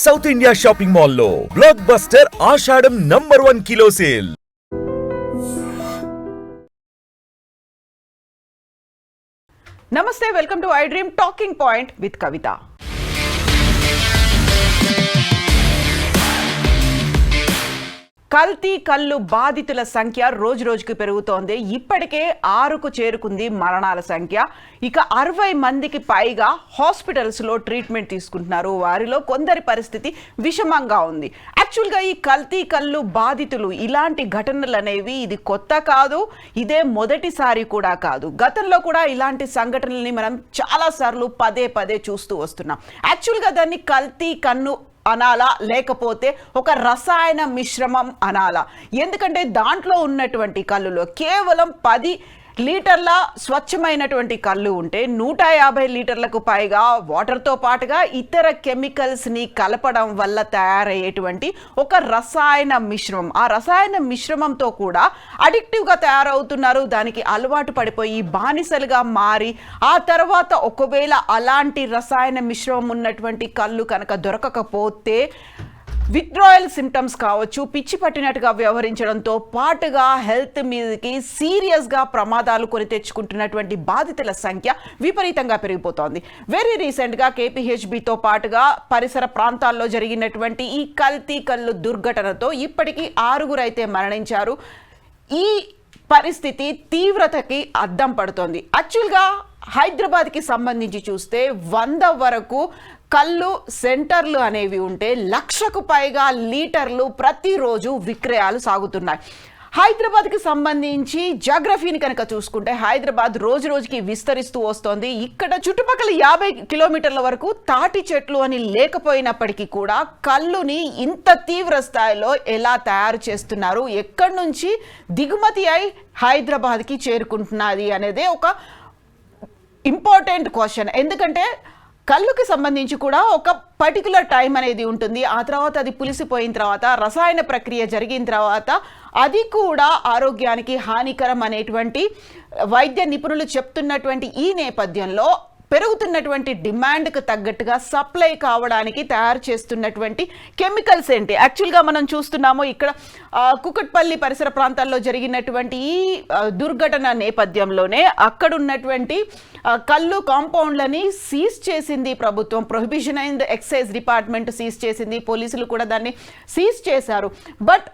South India shopping మాల్లో block buster ఆషాఢం #1 kilo sale. నమస్తే, welcome to iDream talking point with Kavitha. కల్తీ కల్లు బాధితుల సంఖ్య రోజు రోజుకు పెరుగుతోంది. ఇప్పటికే 6కు చేరుకుంది మరణాల సంఖ్య. ఇక 60 మందికి పైగా హాస్పిటల్స్లో ట్రీట్మెంట్ తీసుకుంటున్నారు. వారిలో కొందరి పరిస్థితి విషమంగా ఉంది. యాక్చువల్గా ఈ కల్తీ కల్లు బాధితులు ఇలాంటి ఘటనలు అనేవి ఇది కొత్త కాదు, ఇదే మొదటిసారి కూడా కాదు. గతంలో కూడా ఇలాంటి సంఘటనల్ని మనం చాలాసార్లు పదే పదే చూస్తూ వస్తున్నాం. యాక్చువల్గా దాన్ని కల్తీ కన్ను అనాలా, లేకపోతే ఒక రసాయన మిశ్రమం అనాలా? ఎందుకంటే దాంట్లో ఉన్నటువంటి కల్లులో కేవలం 10 లీటర్ల స్వచ్ఛమైనటువంటి కళ్ళు ఉంటే 150 లీటర్లకు పైగా వాటర్తో పాటుగా ఇతర కెమికల్స్ని కలపడం వల్ల తయారయ్యేటువంటి ఒక రసాయన మిశ్రమం. ఆ రసాయన మిశ్రమంతో కూడా అడిక్టివ్గా తయారవుతున్నారు. దానికి అలవాటు పడిపోయి బానిసలుగా మారి ఆ తర్వాత ఒకవేళ అలాంటి రసాయన మిశ్రమం ఉన్నటువంటి కళ్ళు కనుక దొరకకపోతే విత్డ్రాయల్ సిమ్టమ్స్ కావచ్చు, పిచ్చి పట్టినట్టుగా వ్యవహరించడంతో పాటుగా హెల్త్ మీదకి సీరియస్గా ప్రమాదాలు కొని తెచ్చుకుంటున్నటువంటి బాధితుల సంఖ్య విపరీతంగా పెరిగిపోతోంది. వెరీ రీసెంట్గా కేపీహెచ్బితో పాటుగా పరిసర ప్రాంతాల్లో జరిగినటువంటి ఈ కల్తీ కల్లు దుర్ఘటనతో ఇప్పటికీ 6 అయితే మరణించారు. ఈ పరిస్థితి తీవ్రతకి అద్దం పడుతోంది. యాక్చువల్గా హైదరాబాద్కి సంబంధించి చూస్తే 100 వరకు కళ్ళు సెంటర్లు అనేవి ఉంటే 1,00,000కు పైగా లీటర్లు ప్రతిరోజు విక్రయాలు సాగుతున్నాయి. హైదరాబాద్కి సంబంధించి జాగ్రఫీని కనుక చూసుకుంటే హైదరాబాద్ రోజు రోజుకి విస్తరిస్తూ వస్తోంది. ఇక్కడ చుట్టుపక్కల 50 కిలోమీటర్ల వరకు తాటి చెట్లు అని లేకపోయినప్పటికీ కూడా కళ్ళుని ఇంత తీవ్ర స్థాయిలో ఎలా తయారు చేస్తున్నారు, ఎక్కడి నుంచి దిగుమతి అయి హైదరాబాద్కి చేరుకుంటున్నది అనేదే ఒక ఇంపార్టెంట్ క్వశ్చన్. ఎందుకంటే కళ్ళుకి సంబంధించి కూడా ఒక పర్టికులర్ టైం అనేది ఉంటుంది. ఆ తర్వాత అది పులిసిపోయిన తర్వాత రసాయన ప్రక్రియ జరిగిన తర్వాత అది కూడా ఆరోగ్యానికి హానికరం అనేటువంటి వైద్య నిపుణులు చెప్తున్నటువంటి ఈ నేపథ్యంలో పెరుగుతున్నటువంటి డిమాండ్కి తగ్గట్టుగా సప్లై కావడానికి తయారు చేస్తున్నటువంటి కెమికల్స్ ఏంటి? యాక్చువల్గా మనం చూస్తున్నాము ఇక్కడ కుకట్పల్లి పరిసర ప్రాంతాల్లో జరిగినటువంటి ఈ దుర్ఘటన నేపథ్యంలోనే అక్కడున్నటువంటి కళ్ళు కాంపౌండ్లని సీజ్ చేసింది ప్రభుత్వం. Prohibition and excise department seize చేసింది, పోలీసులు కూడా దాన్ని సీజ్ చేశారు. బట్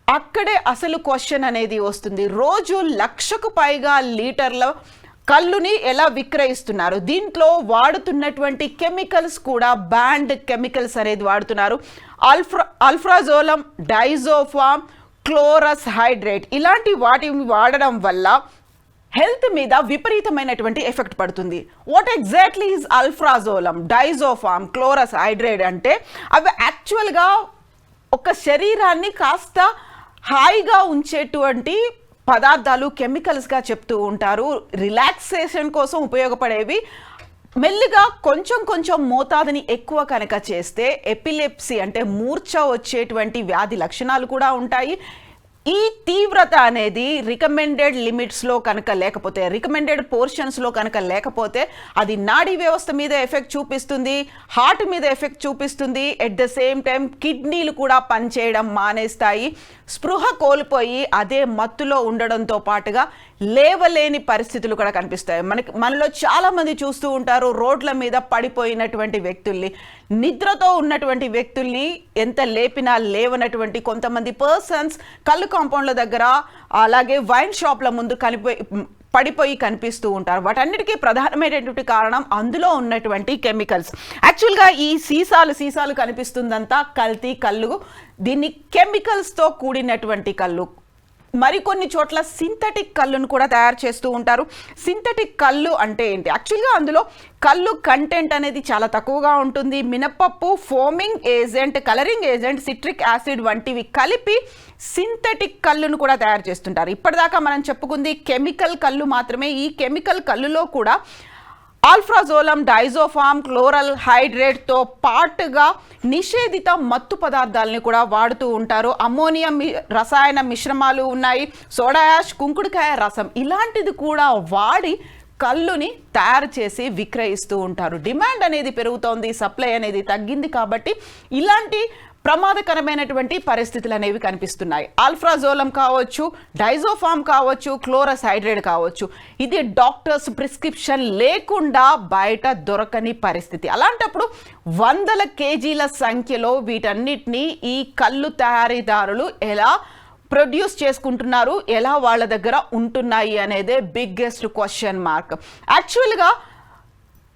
అక్కడే అసలు క్వశ్చన్ అనేది వస్తుంది. రోజు 1,00,000కు పైగా లీటర్ల కళ్ళుని ఎలా విక్రయిస్తున్నారు? దీంట్లో వాడుతున్నటువంటి కెమికల్స్ కూడా బ్యాండ్ కెమికల్స్ అనేది వాడుతున్నారు. అల్ఫ్రాజోలం, డైజోఫామ్, క్లోరస్ హైడ్రేట్ ఇలాంటి వాటిని వాడడం వల్ల హెల్త్ మీద విపరీతమైనటువంటి ఎఫెక్ట్ పడుతుంది. What exactly is alprazolam, diazepam, క్లోరస్ హైడ్రేట్ అంటే అవి యాక్చువల్గా ఒక శరీరాన్ని కాస్త హాయిగా ఉంచేటువంటి పదార్థాలు, కెమికల్స్గా చెప్తూ ఉంటారు. రిలాక్సేషన్ కోసం ఉపయోగపడేవి. మెల్లిగా కొంచెం కొంచెం మోతాదుని ఎక్కువ కనుక చేస్తే ఎపిలెప్సీ అంటే మూర్ఛ వచ్చేటువంటి వ్యాధి లక్షణాలు కూడా ఉంటాయి. ఈ తీవ్రత అనేది రికమెండెడ్ లిమిట్స్లో కనుక లేకపోతే, రికమెండెడ్ పోర్షన్స్లో కనుక లేకపోతే అది నాడీ వ్యవస్థ మీద ఎఫెక్ట్ చూపిస్తుంది, హార్ట్ మీద ఎఫెక్ట్ చూపిస్తుంది. ఎట్ ద సేమ్ టైం కిడ్నీలు కూడా పనిచేయడం మానేస్తాయి. స్పృహ కోల్పోయి అదే మత్తులో ఉండడంతో పాటుగా లేవలేని పరిస్థితులు కూడా కనిపిస్తాయి. మనలో చాలామంది చూస్తూ ఉంటారు రోడ్ల మీద పడిపోయినటువంటి వ్యక్తుల్ని, నిద్రతో ఉన్నటువంటి వ్యక్తుల్ని ఎంత లేపినా లేవనటువంటి కొంతమంది పర్సన్స్ కళ్ళు కాంపౌండ్ల దగ్గర అలాగే వైన్ షాప్ల ముందు పడిపోయి కనిపిస్తూ ఉంటారు. వాటన్నిటికీ ప్రధానమైనటువంటి కారణం అందులో ఉన్నటువంటి కెమికల్స్. యాక్చువల్గా ఈ సీసాలు కనిపిస్తుందంతా కల్తీ కళ్ళు. దీన్ని కెమికల్స్తో కూడినటువంటి కళ్ళు. మరికొన్ని చోట్ల సింథటిక్ కళ్ళును కూడా తయారు చేస్తూ ఉంటారు. సింథటిక్ కళ్ళు అంటే ఏంటి? యాక్చువల్గా అందులో కళ్ళు కంటెంట్ అనేది చాలా తక్కువగా ఉంటుంది. మినపప్పు, foaming agent, colouring agent, citric acid వంటివి కలిపి సింథటిక్ కళ్ళును కూడా తయారు చేస్తుంటారు. ఇప్పటిదాకా మనం చెప్పుకుంది కెమికల్ కళ్ళు మాత్రమే. ఈ కెమికల్ కళ్ళులో కూడా ఆల్ఫ్రాజోలం, డైజోఫామ్, క్లోరల్ హైడ్రేట్తో పాటుగా నిషేధిత మత్తు పదార్థాలని కూడా వాడుతూ ఉంటారు. అమ్మోనియం రసాయన మిశ్రమాలు ఉన్నాయి, సోడా యాష్, కుంకుడుకాయ రసం ఇలాంటిది కూడా వాడి కల్లుని తయారు చేసి విక్రయిస్తూ ఉంటారు. డిమాండ్ అనేది పెరుగుతోంది, సప్లై అనేది తగ్గింది కాబట్టి ఇలాంటి ప్రమాదకరమైనటువంటి పరిస్థితులు అనేవి కనిపిస్తున్నాయి. ఆల్ఫ్రాజోలం కావచ్చు, డైజోఫామ్ కావచ్చు, క్లోరస్ హైడ్రేట్ కావచ్చు, ఇది డాక్టర్స్ ప్రిస్క్రిప్షన్ లేకుండా బయట దొరకని పరిస్థితి. అలాంటప్పుడు వందల కేజీల సంఖ్యలో వీటన్నిటినీ ఈ కళ్ళు తయారీదారులు ఎలా ప్రొడ్యూస్ చేసుకుంటున్నారు, ఎలా వాళ్ళ దగ్గర ఉంటున్నాయి అనేదే బిగ్గెస్ట్ క్వశ్చన్ మార్క్. యాక్చువల్గా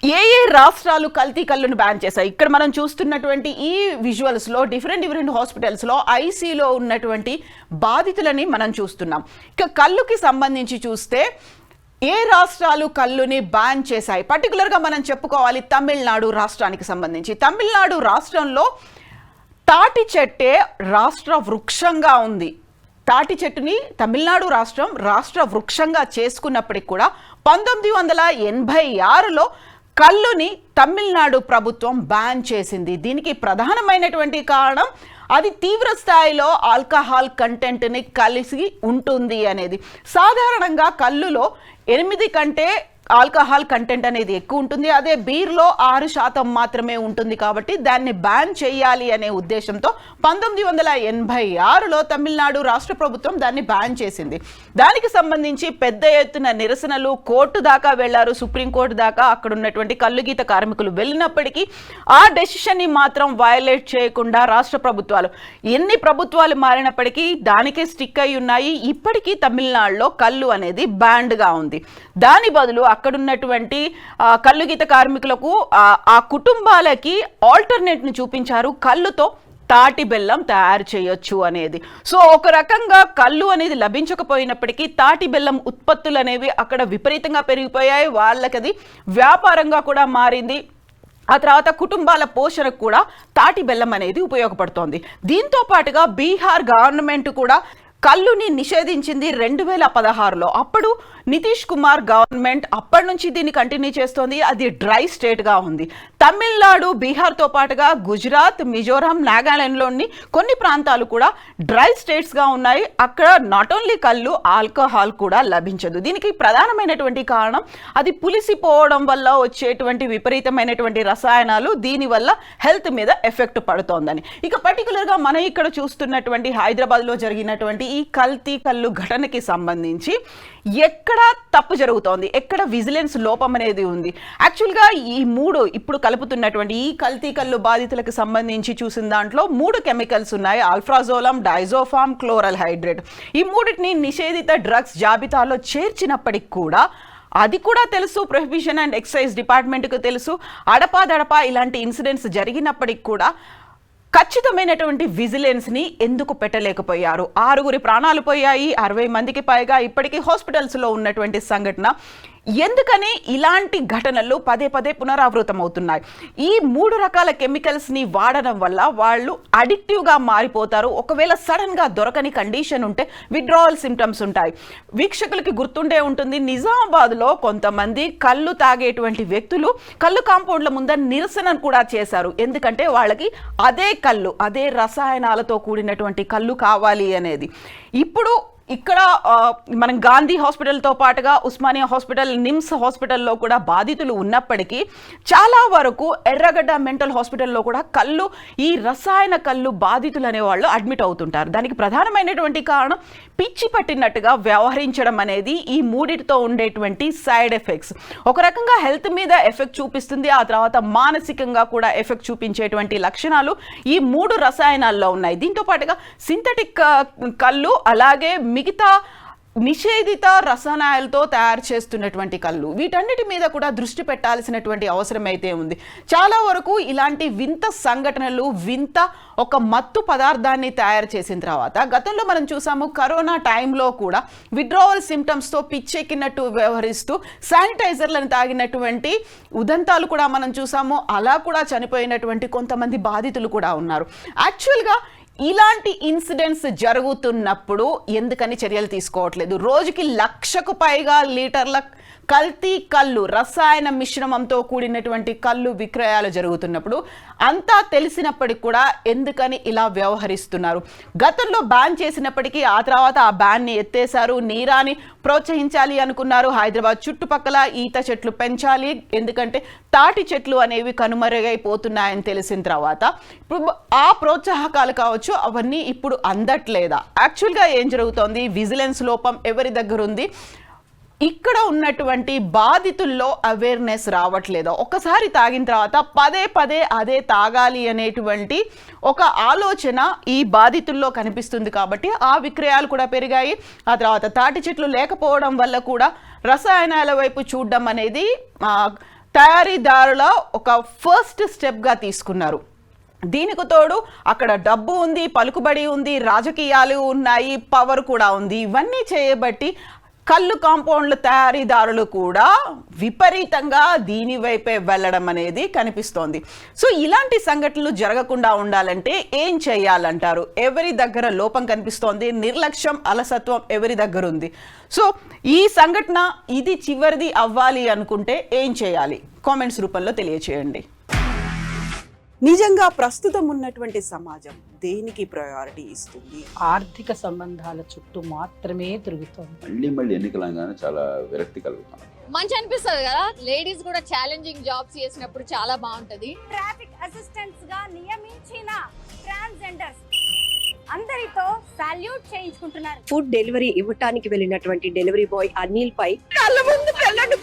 ఏ రాష్ట్రాలు కల్తీ కళ్ళును బ్యాన్ చేశాయి? ఇక్కడ మనం చూస్తున్నటువంటి ఈ విజువల్స్లో డిఫరెంట్ హాస్పిటల్స్లో ఐసీలో ఉన్నటువంటి బాధితులని మనం చూస్తున్నాం. ఇక కళ్ళుకి సంబంధించి చూస్తే ఏ రాష్ట్రాలు కళ్ళుని బ్యాన్ చేశాయి? పర్టికులర్గా మనం చెప్పుకోవాలి తమిళనాడు రాష్ట్రానికి సంబంధించి. తమిళనాడు రాష్ట్రంలో తాటి చెట్టే రాష్ట్ర వృక్షంగా ఉంది. తాటి చెట్టుని తమిళనాడు రాష్ట్ర వృక్షంగా చేసుకున్నప్పటికి కూడా 1986లో కళ్ళుని తమిళనాడు ప్రభుత్వం బ్యాన్ చేసింది. దీనికి ప్రధానమైనటువంటి కారణం అది తీవ్ర స్థాయిలో ఆల్కహాల్ కంటెంట్ని కలిసి ఉంటుంది అనేది. సాధారణంగా కళ్ళులో 8 కంటే ఆల్కహాల్ కంటెంట్ అనేది ఎక్కువ ఉంటుంది. అదే బీర్లో 6% మాత్రమే ఉంటుంది. కాబట్టి దాన్ని బ్యాన్ చేయాలి అనే ఉద్దేశంతో 1986లో తమిళనాడు రాష్ట్ర ప్రభుత్వం దాన్ని బ్యాన్ చేసింది. దానికి సంబంధించి పెద్ద ఎత్తున నిరసనలు కోర్టు దాకా వెళ్లారు, సుప్రీంకోర్టు దాకా. అక్కడ ఉన్నటువంటి కల్లుగీత కార్మికులు వెళ్ళినప్పటికీ ఆ డెసిషన్ని మాత్రం వయలేట్ చేయకుండా రాష్ట్ర ప్రభుత్వాలు, ఎన్ని ప్రభుత్వాలు మారినప్పటికీ దానికే స్టిక్ అయి ఉన్నాయి. ఇప్పటికీ తమిళనాడులో కళ్ళు అనేది బ్యాన్డ్గా ఉంది. దాని బదులు అక్కడున్నటువంటి కల్లుగీత కార్మికులకు, ఆ కుటుంబాలకి ఆల్టర్నేట్ని చూపించారు. కళ్ళుతో తాటి బెల్లం తయారు చేయొచ్చు అనేది. సో ఒక రకంగా కళ్ళు అనేది లభించకపోయినప్పటికీ తాటి బెల్లం ఉత్పత్తులు అనేవి అక్కడ విపరీతంగా పెరిగిపోయాయి. వాళ్ళకి అది వ్యాపారంగా కూడా మారింది. ఆ తర్వాత కుటుంబాల పోషణకు కూడా తాటి బెల్లం అనేది ఉపయోగపడుతోంది. దీంతో పాటుగా బీహార్ గవర్నమెంట్ కూడా కళ్ళుని నిషేధించింది 2016లో. అప్పుడు నితీష్ కుమార్ గవర్నమెంట్ అప్పటి నుంచి దీన్ని కంటిన్యూ చేస్తోంది. అది డ్రై స్టేట్గా ఉంది. తమిళనాడు, బీహార్తో పాటుగా గుజరాత్, మిజోరాం, నాగాలాండ్లోని కొన్ని ప్రాంతాలు కూడా డ్రై స్టేట్స్గా ఉన్నాయి. అక్కడ నాట్ ఓన్లీ కళ్ళు, ఆల్కహాల్ కూడా లభించదు. దీనికి ప్రధానమైనటువంటి కారణం అది పులిసిపోవడం వల్ల వచ్చేటువంటి విపరీతమైనటువంటి రసాయనాలు, దీనివల్ల హెల్త్ మీద ఎఫెక్ట్ పడుతోందని. ఇక పర్టికులర్గా మనం ఇక్కడ చూస్తున్నటువంటి హైదరాబాద్లో జరిగినటువంటి ఈ కల్తీ కళ్ళు ఘటనకి సంబంధించి ఎక్కడ తప్పు జరుగుతోంది, ఎక్కడ విజిలెన్స్ లోపం అనేది ఉంది? యాక్చువల్గా ఈ ఇప్పుడు కలుపుతున్నటువంటి ఈ కల్తీ కళ్ళు బాధితులకు సంబంధించి చూసిన దాంట్లో 3 కెమికల్స్ ఉన్నాయి. Alprazolam, డైజోఫామ్, chloral hydrate. ఈ 3టిని నిషేధిత డ్రగ్స్ జాబితాలో చేర్చినప్పటికి కూడా అది కూడా తెలుసు, ప్రొహిబిషన్ అండ్ ఎక్సైజ్ డిపార్ట్మెంట్కు తెలుసు. అడపాదడపా ఇలాంటి ఇన్సిడెంట్స్ జరిగినప్పటికి కూడా ఖచ్చితమైనటువంటి విజిలెన్స్ని ఎందుకు పెట్టలేకపోయారు? 6 ప్రాణాలు పోయాయి, 60 మందికి పైగా ఇప్పటికీ హాస్పిటల్స్లో ఉన్నటువంటి సంఘటన. ఎందుకని ఇలాంటి ఘటనలు పదే పునరావృతం అవుతున్నాయి? ఈ 3 రకాల కెమికల్స్ని వాడడం వల్ల వాళ్ళు అడిక్టివ్గా మారిపోతారు. ఒకవేళ సడన్గా దొరకని కండిషన్ ఉంటే విత్డ్రావల్ సిమ్టమ్స్ ఉంటాయి. వీక్షకులకి గుర్తుండే ఉంటుంది, నిజామాబాద్లో కొంతమంది కళ్ళు తాగేటువంటి వ్యక్తులు కళ్ళు కాంపౌండ్ల ముందర నిరసన కూడా చేశారు. ఎందుకంటే వాళ్ళకి అదే కళ్ళు, అదే రసాయనాలతో కూడినటువంటి కళ్ళు కావాలి అనేది. ఇప్పుడు ఇక్కడ మనం గాంధీ హాస్పిటల్తో పాటుగా ఉస్మానియా హాస్పిటల్, నిమ్స్ హాస్పిటల్లో కూడా బాధితులు ఉన్నప్పటికీ చాలా వరకు ఎర్రగడ్డ మెంటల్ హాస్పిటల్లో కూడా కళ్ళు, ఈ రసాయన కళ్ళు బాధితులు అనేవాళ్ళు అడ్మిట్ అవుతుంటారు. దానికి ప్రధానమైనటువంటి కారణం పిచ్చి పట్టినట్టుగా వ్యవహరించడం అనేది ఈ 3టితో ఉండేటువంటి సైడ్ ఎఫెక్ట్స్. ఒక రకంగా హెల్త్ మీద ఎఫెక్ట్ చూపిస్తుంది, ఆ తర్వాత మానసికంగా కూడా ఎఫెక్ట్ చూపించేటువంటి లక్షణాలు ఈ 3 రసాయనాల్లో ఉన్నాయి. దీంతో పాటుగా సింథటిక్ కళ్ళు, అలాగే మిగతా నిషేధిత రసాయనాలతో తయారు చేస్తున్నటువంటి కళ్ళు, వీటన్నిటి మీద కూడా దృష్టి పెట్టాల్సినటువంటి అవసరం అయితే ఉంది. చాలా వరకు ఇలాంటి వింత సంఘటనలు, వింత ఒక మత్తు పదార్థాన్ని తయారు చేసిన తర్వాత గతంలో మనం చూసాము, కరోనా టైంలో కూడా విత్డ్రావల్ సిమ్టమ్స్తో పిచ్చెక్కినట్టు వ్యవహరిస్తూ శానిటైజర్లను తాగినటువంటి ఉదంతాలు కూడా మనం చూసాము. అలా కూడా చనిపోయినటువంటి కొంతమంది బాధితులు కూడా ఉన్నారు. యాక్చువల్గా ఇలాంటి ఇన్సిడెంట్స్ జరుగుతున్నప్పుడు ఎందుకని చర్యలు తీసుకోవట్లేదు? రోజుకి 1,00,000కు పైగా లీటర్ల కల్తీ కళ్ళు, రసాయన మిశ్రమంతో కూడినటువంటి కళ్ళు విక్రయాలు జరుగుతున్నప్పుడు అంతా తెలిసినప్పటికి కూడా ఎందుకని ఇలా వ్యవహరిస్తున్నారు? గతంలో బ్యాన్ చేసినప్పటికీ ఆ తర్వాత ఆ బ్యాన్ని ఎత్తేశారు. నీరాని ప్రోత్సహించాలి అనుకున్నారు. హైదరాబాద్ చుట్టుపక్కల ఈత చెట్లు పెంచాలి, ఎందుకంటే తాటి చెట్లు అనేవి కనుమరుగైపోతున్నాయని తెలిసిన తర్వాత ఇప్పుడు ఆ ప్రోత్సాహకాలు కావచ్చు అవన్నీ ఇప్పుడు అందట్లేదా? యాక్చువల్గా ఏం జరుగుతోంది? విజిలెన్స్ లోపం ఎవరి దగ్గర ఉంది? ఇక్కడ ఉన్నటువంటి బాధితుల్లో అవేర్నెస్ రావట్లేదు. ఒకసారి తాగిన తర్వాత పదే పదే అదే తాగాలి అనేటువంటి ఒక ఆలోచన ఈ బాధితుల్లో కనిపిస్తుంది కాబట్టి ఆ విక్రయాలు కూడా పెరిగాయి. ఆ తర్వాత తాటి చెట్లు లేకపోవడం వల్ల కూడా రసాయనాల వైపు చూడడం అనేది తయారీదారుల ఒక ఫస్ట్ స్టెప్గా తీసుకున్నారు. దీనికి తోడు అక్కడ డబ్బు ఉంది, పలుకుబడి ఉంది, రాజకీయాలు ఉన్నాయి, పవర్ కూడా ఉంది. ఇవన్నీ చేయబట్టి కళ్ళు కాంపౌండ్ల తయారీదారులు కూడా విపరీతంగా దీని వైపే వెళ్ళడం అనేది కనిపిస్తోంది. సో ఇలాంటి సంఘటనలు జరగకుండా ఉండాలంటే ఏం చేయాలంటారు? ఎవరి దగ్గర లోపం కనిపిస్తోంది? నిర్లక్ష్యం, అలసత్వం ఎవరి దగ్గర ఉంది? సో ఈ సంఘటన ఇది చివరిది అవ్వాలి అనుకుంటే ఏం చేయాలి? కామెంట్స్ రూపంలో తెలియచేయండి. నిజంగా ప్రస్తుతం ఉన్నటువంటి సమాజం దేనికి ప్రయారిటీ ఇస్తుంది? ఆర్థిక సంబంధాల చుట్టూ మాత్రమే తిరుగుతోంది. మళ్ళీ ఎన్నికలంగానే చాలా విరక్తి కలుగుతాం. మంచి అనిపిస్తుంది కదా, లేడీస్ కూడా ఛాలెంజింగ్ జాబ్స్ చేసినప్పుడు చాలా బాగుంటది. ట్రాఫిక్ అసిస్టెంట్స్ గా నియమించిన ట్రాన్స్జెండర్స్ అందరితో సాల్యూట్ చేయించుకుంటున్నారు. ఫుడ్ డెలివరీ ఇవ్వటానికి వెళ్ళినటువంటి డెలివరీ బాయ్ అనిల్ పై కళ్ళ ముందు పెళ్ళండి